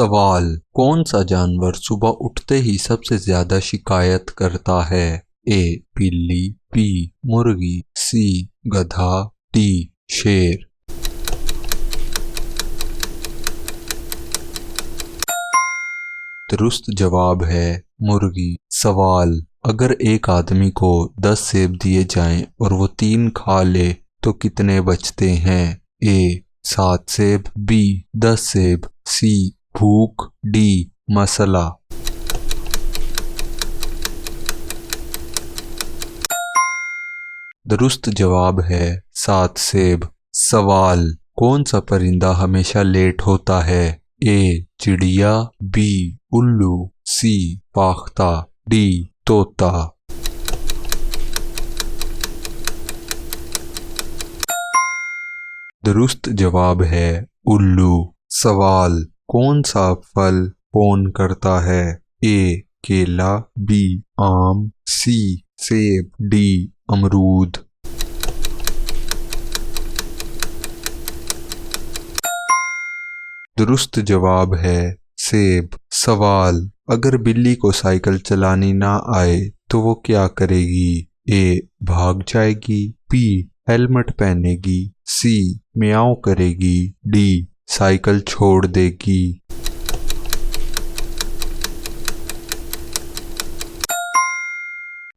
सवाल, कौन सा जानवर सुबह उठते ही सबसे ज्यादा शिकायत करता है? ए बिल्ली, बी मुर्गी, सी गधा, डी शेर। दुरुस्त जवाब है मुर्गी। सवाल, अगर एक आदमी को 10 सेब दिए जाएं और वो 3 खा ले तो कितने बचते हैं? ए 7 सेब, बी 10 सेब, सी भूख, डी मसला। दुरुस्त जवाब है 7 सेब। सवाल, कौन सा परिंदा हमेशा लेट होता है? ए चिड़िया, बी उल्लू, सी फाख्ता, डी तोता। दुरुस्त जवाब है उल्लू। सवाल, कौन सा फल फोन करता है? ए केला, बी आम, सी सेब, डी अमरूद। दुरुस्त जवाब है सेब। सवाल, अगर बिल्ली को साइकिल चलानी ना आए तो वो क्या करेगी? ए भाग जाएगी, बी हेलमेट पहनेगी, सी म्याऊं करेगी, डी साइकिल छोड़ देगी।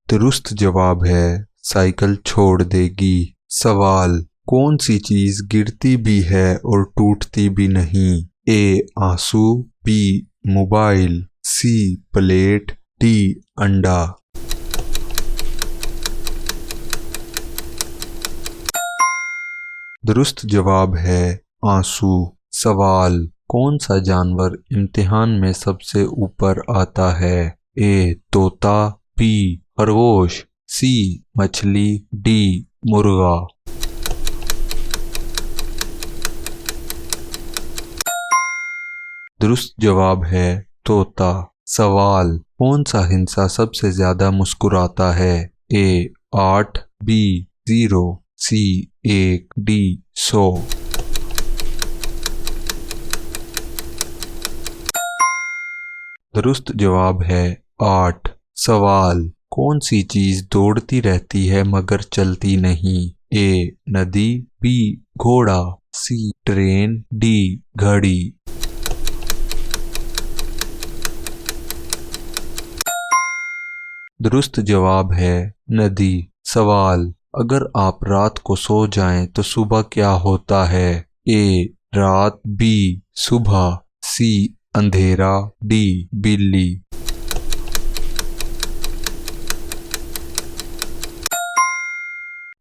दुरुस्त जवाब है साइकिल छोड़ देगी। सवाल, कौन सी चीज गिरती भी है और टूटती भी नहीं? ए आंसू, बी मोबाइल, सी प्लेट, डी अंडा। दुरुस्त जवाब है आंसू। सवाल, कौन सा जानवर इम्तिहान में सबसे ऊपर आता है? ए तोता, बी खरगोश, सी मछली, डी मुर्गा। दुरुस्त जवाब है तोता। सवाल, कौन सा हिंसा सबसे ज्यादा मुस्कुराता है? ए 8, बी 0, सी 1, डी 100। दुरुस्त जवाब है 8। सवाल, कौन सी चीज दौड़ती रहती है मगर चलती नहीं? ए नदी, बी घोड़ा, सी ट्रेन, डी घड़ी। दुरुस्त जवाब है नदी। सवाल, अगर आप रात को सो जाएं तो सुबह क्या होता है? ए रात, बी सुबह, सी अंधेरा, डी बिल्ली।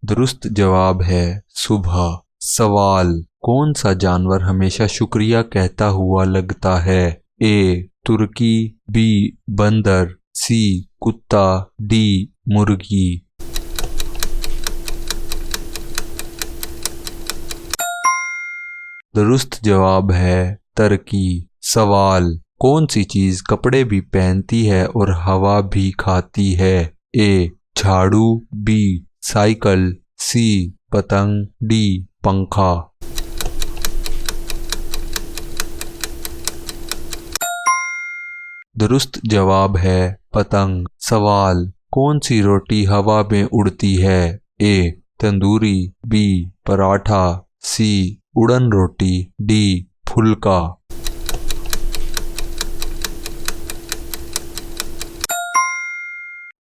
दुरुस्त जवाब है सुबह। सवाल, कौन सा जानवर हमेशा शुक्रिया कहता हुआ लगता है? ए तुर्की, बी बंदर, सी कुत्ता, डी मुर्गी। दुरुस्त जवाब है तरकी। सवाल, कौन सी चीज कपड़े भी पहनती है और हवा भी खाती है? ए झाड़ू, बी साइकिल, सी पतंग, डी पंखा। दुरुस्त जवाब है पतंग। सवाल, कौन सी रोटी हवा में उड़ती है? ए तंदूरी, बी पराठा, सी उड़न रोटी, डी फुल्का।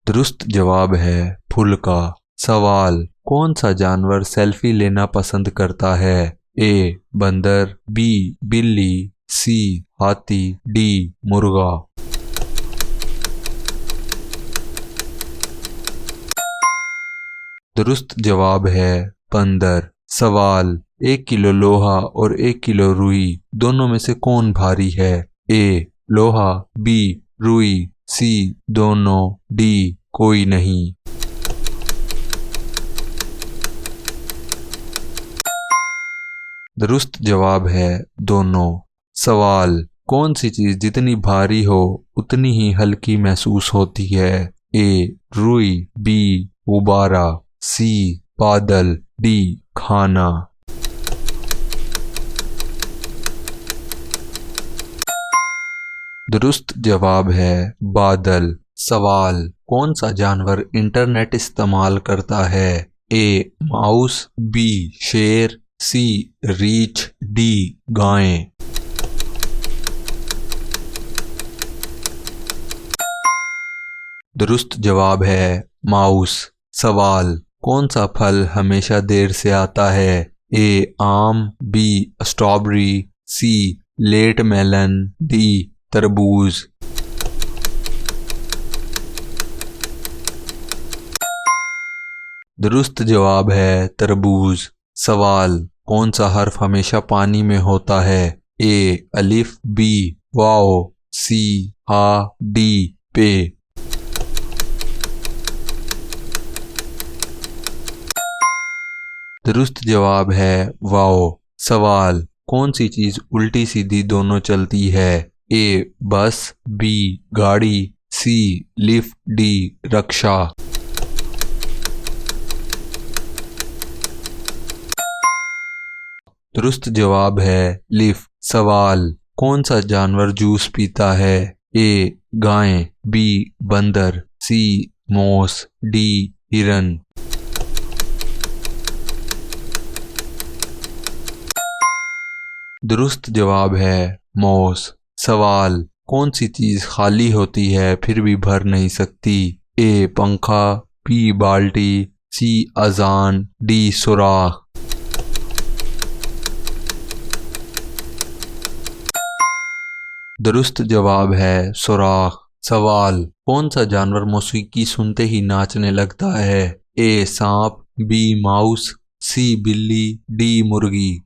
दुरुस्त जवाब है फुल्का। सवाल, कौन सा जानवर सेल्फी लेना पसंद करता है? ए बंदर, बी बिल्ली, सी हाथी, डी मुर्गा। दुरुस्त जवाब है बंदर। सवाल, 1 किलो लोहा और 1 किलो रुई दोनों में से कौन भारी है? ए लोहा, बी रुई, सी दोनों, डी कोई नहीं। दुरुस्त जवाब है दोनों। सवाल, कौन सी चीज जितनी भारी हो उतनी ही हल्की महसूस होती है? ए रुई, बी गुब्बारा, सी बादल, डी खाना। दुरुस्त जवाब है बादल। सवाल, कौन सा जानवर इंटरनेट इस्तेमाल करता है? ए माउस, बी शेर, सी रीछ, डी गायें। दुरुस्त जवाब है माउस। सवाल, कौन सा फल हमेशा देर से आता है? ए आम, बी स्ट्रॉबेरी, सी लेट मेलन, डी तरबूज। दुरुस्त जवाब है तरबूज। सवाल, कौन सा हर्फ हमेशा पानी में होता है? ए अलिफ, बी वाओ, सी हा, डी पे। दुरुस्त जवाब है वाओ। सवाल, कौन सी चीज उल्टी सीधी दोनों चलती है? ए बस, बी गाड़ी, सी लिफ्ट, डी रक्षा। दुरुस्त जवाब है लिफ्ट। सवाल, कौन सा जानवर जूस पीता है? ए गाय, बी बंदर, सी मोस, डी हिरन। दुरुस्त जवाब है मोस। सवाल, कौन सी चीज खाली होती है फिर भी भर नहीं सकती? ए पंखा, बी बाल्टी, सी अजान, डी सुराख। दुरुस्त जवाब है सुराख। सवाल, कौन सा जानवर मौसीकी सुनते ही नाचने लगता है? ए सांप, बी माउस, सी बिल्ली, डी मुर्गी।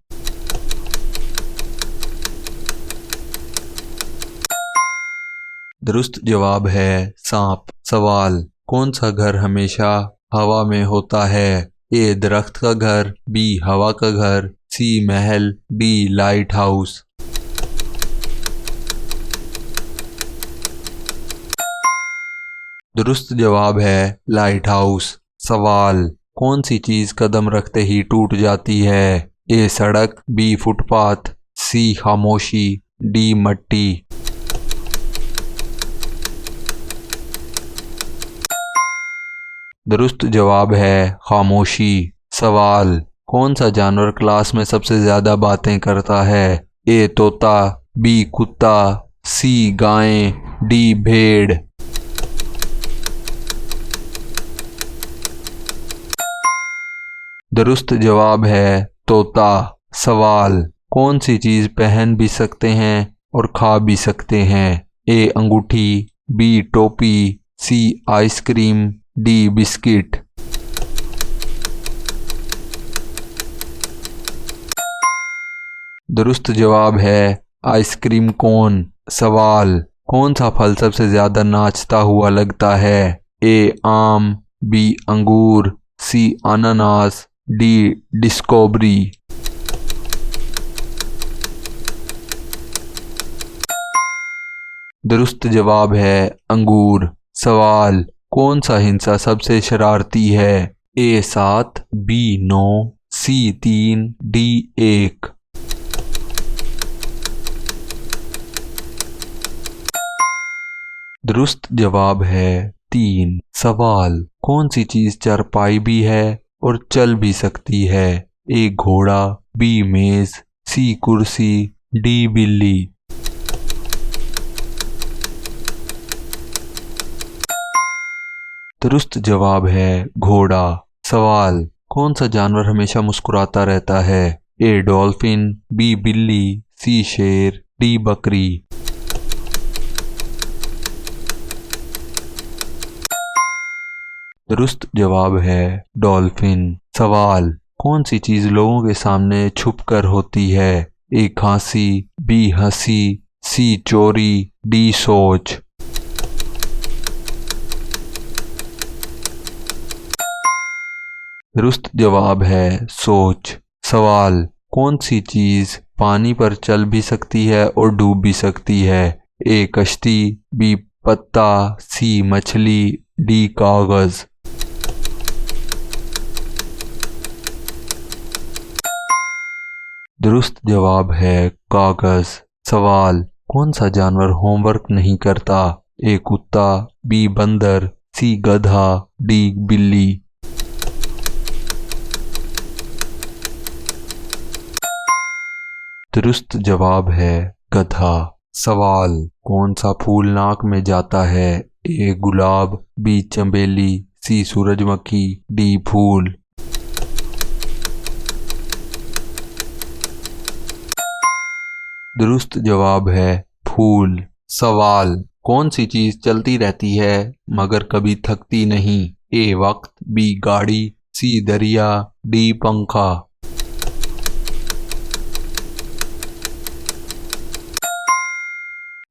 दुरुस्त जवाब है सांप। सवाल, कौन सा घर हमेशा हवा में होता है? ए दरख्त का घर, बी हवा का घर, सी महल, डी लाइट हाउस। दुरुस्त जवाब है लाइट हाउस। सवाल, कौन सी चीज कदम रखते ही टूट जाती है? ए सड़क, बी फुटपाथ, सी खामोशी, डी मट्टी। दुरुस्त जवाब है खामोशी। सवाल, कौन सा जानवर क्लास में सबसे ज्यादा बातें करता है? ए तोता, बी कुत्ता, सी गाय, डी भेड़। दुरुस्त जवाब है तोता। सवाल, कौन सी चीज पहन भी सकते हैं और खा भी सकते हैं? ए अंगूठी, बी टोपी, सी आइसक्रीम, डी बिस्किट। दुरुस्त जवाब है आइसक्रीम कोन। सवाल, कौन सा फल सबसे ज्यादा नाचता हुआ लगता है? ए आम, बी अंगूर, सी अनानास, डी डिस्कवरी। दुरुस्त जवाब है अंगूर। सवाल, कौन सा हिंसा सबसे शरारती है? ए 7, बी 9, सी 3, डी 1। दुरुस्त जवाब है 3। सवाल, कौन सी चीज चारपाई भी है और चल भी सकती है? ए घोड़ा, बी मेज, सी कुर्सी, डी बिल्ली। दुरुस्त जवाब है घोड़ा। सवाल, कौन सा जानवर हमेशा मुस्कुराता रहता है? ए डॉल्फिन, बी बिल्ली, सी शेर, डी बकरी। दुरुस्त जवाब है डॉल्फिन। सवाल, कौन सी चीज लोगों के सामने छुप कर होती है? ए खांसी, बी हंसी, सी चोरी, डी सोच। दुरुस्त जवाब है सोच। सवाल, कौन सी चीज पानी पर चल भी सकती है और डूब भी सकती है? ए कश्ती, बी पत्ता, सी मछली, डी कागज। दुरुस्त जवाब है कागज। सवाल, कौन सा जानवर होमवर्क नहीं करता? ए कुत्ता, बी बंदर, सी गधा, डी बिल्ली। दुरुस्त जवाब है गधा। सवाल, कौन सा फूल नाक में जाता है? ए गुलाब, बी चंबेली, सी सूरजमुखी, डी फूल। दुरुस्त जवाब है फूल। सवाल, कौन सी चीज चलती रहती है मगर कभी थकती नहीं? ए वक्त, बी गाड़ी, सी दरिया, डी पंखा।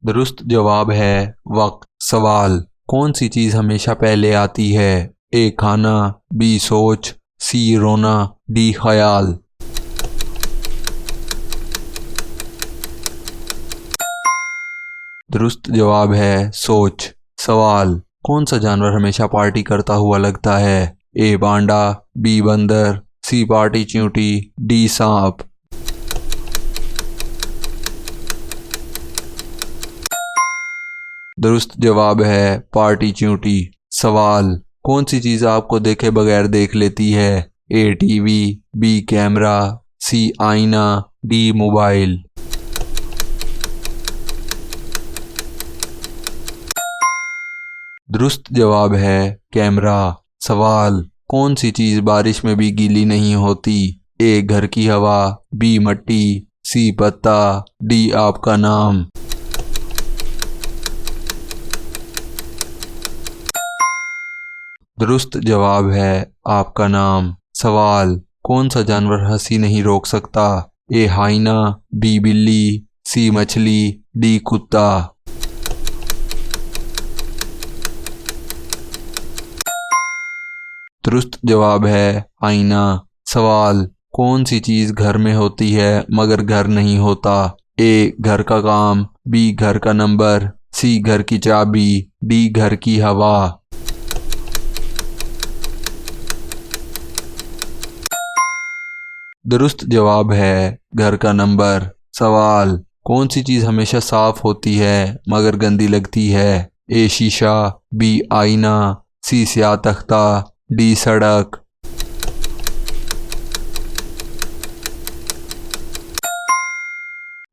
दुरुस्त जवाब है वक्त। सवाल, कौन सी चीज हमेशा पहले आती है? ए खाना, बी सोच, सी रोना, डी ख्याल। दुरुस्त जवाब है सोच। सवाल, कौन सा जानवर हमेशा पार्टी करता हुआ लगता है? ए बांडा, बी बंदर, सी पार्टी चींटी, डी सांप। दुरुस्त जवाब है पार्टी चींटी। सवाल, कौन सी चीज आपको देखे बगैर देख लेती है? ए टीवी, बी कैमरा, सी आईना, डी मोबाइल। दुरुस्त जवाब है कैमरा। सवाल, कौन सी चीज बारिश में भी गीली नहीं होती? ए घर की हवा, बी मट्टी, सी पत्ता, डी आपका नाम। दुरुस्त जवाब है आपका नाम। सवाल, कौन सा जानवर हंसी नहीं रोक सकता? ए हाइना, बी बिल्ली, सी मछली, डी कुत्ता। दुरुस्त जवाब है आईना। सवाल, कौन सी चीज घर में होती है मगर घर नहीं होता? ए घर का काम, बी घर का नंबर, सी घर की चाबी, डी घर की हवा। दुरुस्त जवाब है घर का नंबर। सवाल, कौन सी चीज हमेशा साफ होती है मगर गंदी लगती है? ए शीशा, बी आईना, सी स्याह तख्ता, डी सड़क।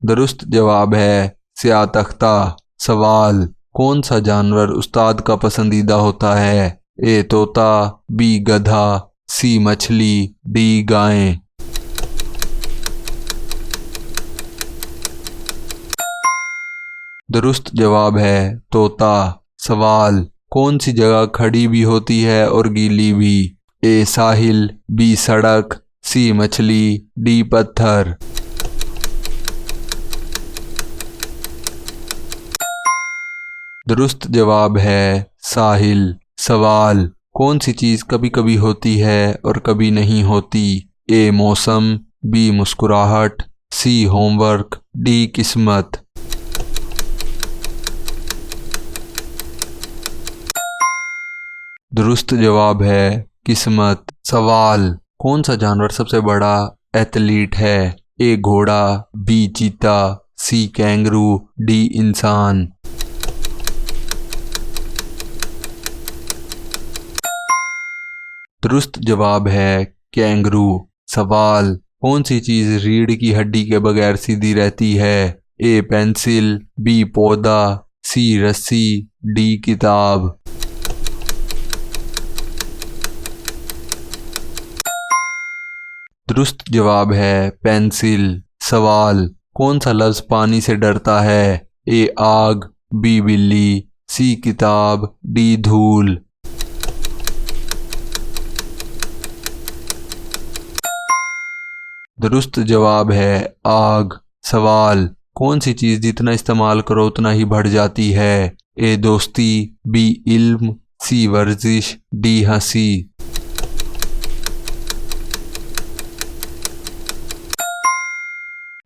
दुरुस्त जवाब है स्याह तख्ता। सवाल, कौन सा जानवर उस्ताद का पसंदीदा होता है? ए तोता, बी गधा, सी मछली, डी गाय। दुरुस्त जवाब है तोता। सवाल, कौन सी जगह खड़ी भी होती है और गीली भी? ए साहिल, बी सड़क, सी मछली, डी पत्थर। दुरुस्त जवाब है साहिल। सवाल, कौन सी चीज कभी कभी होती है और कभी नहीं होती? ए मौसम, बी मुस्कुराहट, सी होमवर्क, डी किस्मत। दुरुस्त जवाब है किस्मत। सवाल, कौन सा जानवर सबसे बड़ा एथलीट है? ए घोड़ा, बी चीता, सी कैंगरू, डी इंसान। दुरुस्त जवाब है कैंगरू। सवाल, कौन सी चीज रीढ़ की हड्डी के बगैर सीधी रहती है? ए पेंसिल, बी पौधा, सी रस्सी, डी किताब। दुरुस्त जवाब है पेंसिल। सवाल, कौन सा लफ्ज पानी से डरता है? ए आग, बी बिल्ली, सी किताब, डी धूल। दुरुस्त जवाब है आग। सवाल, कौन सी चीज जितना इस्तेमाल करो उतना ही बढ़ जाती है? ए दोस्ती, बी इल्म, सी वर्जिश, डी हंसी।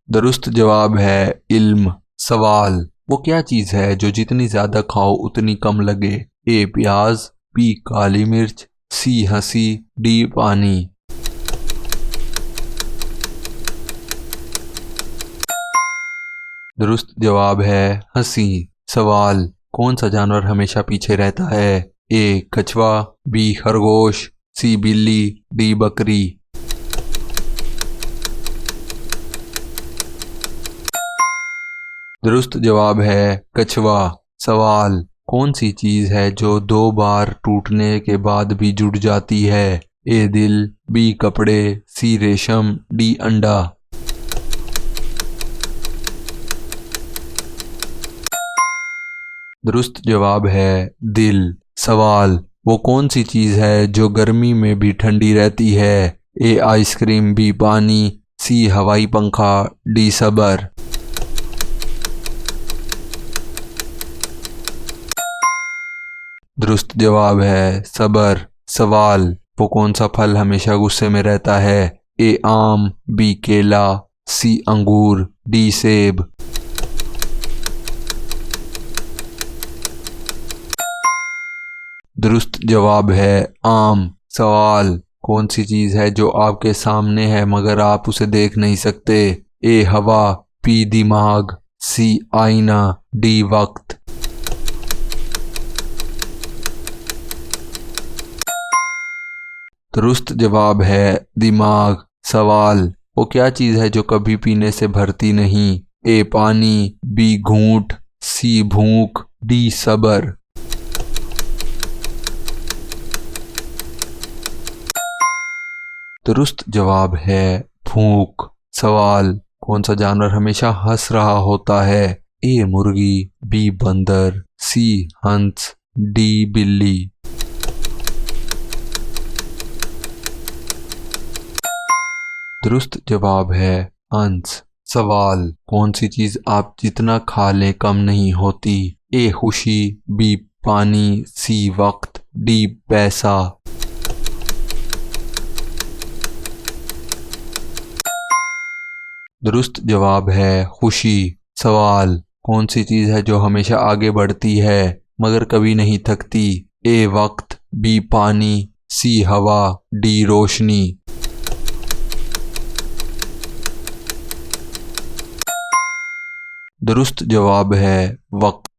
दुरुस्त जवाब है इल्म। सवाल, वो क्या चीज है जो जितनी ज्यादा खाओ उतनी कम लगे? ए प्याज, बी काली मिर्च, सी हंसी, डी पानी। दुरुस्त जवाब है हंसी। सवाल, कौन सा जानवर हमेशा पीछे रहता है? ए कछुआ, बी खरगोश, सी बिल्ली, डी बकरी। दुरुस्त जवाब है कछुआ। सवाल, कौन सी चीज है जो 2 बार टूटने के बाद भी जुड़ जाती है? ए दिल, बी कपड़े, सी रेशम, डी अंडा। दुरुस्त जवाब है दिल। सवाल, वो कौन सी चीज है जो गर्मी में भी ठंडी रहती है? ए आइसक्रीम, बी पानी, सी हवाई पंखा, डी सबर। दुरुस्त जवाब है सबर। सवाल, वो कौन सा फल हमेशा गुस्से में रहता है? ए आम, बी केला, सी अंगूर, डी सेब। दुरुस्त जवाब है आम। सवाल, कौन सी चीज है जो आपके सामने है मगर आप उसे देख नहीं सकते? ए हवा, बी दिमाग, सी आईना, डी वक्त। दुरुस्त जवाब है दिमाग। सवाल, वो क्या चीज है जो कभी पीने से भरती नहीं? ए पानी, बी घूंट, सी भूख, डी सबर। दुरुस्त जवाब है भूख। सवाल, कौन सा जानवर हमेशा हंस रहा होता है? ए मुर्गी, बी बंदर, सी हंस, डी बिल्ली। दुरुस्त जवाब है हंस। सवाल, कौन सी चीज आप जितना खा लें कम नहीं होती? ए खुशी, बी पानी, सी वक्त, डी पैसा। दुरुस्त जवाब है खुशी। सवाल, कौन सी चीज है जो हमेशा आगे बढ़ती है मगर कभी नहीं थकती? ए वक्त, बी पानी, सी हवा, डी रोशनी। दुरुस्त जवाब है वक्त।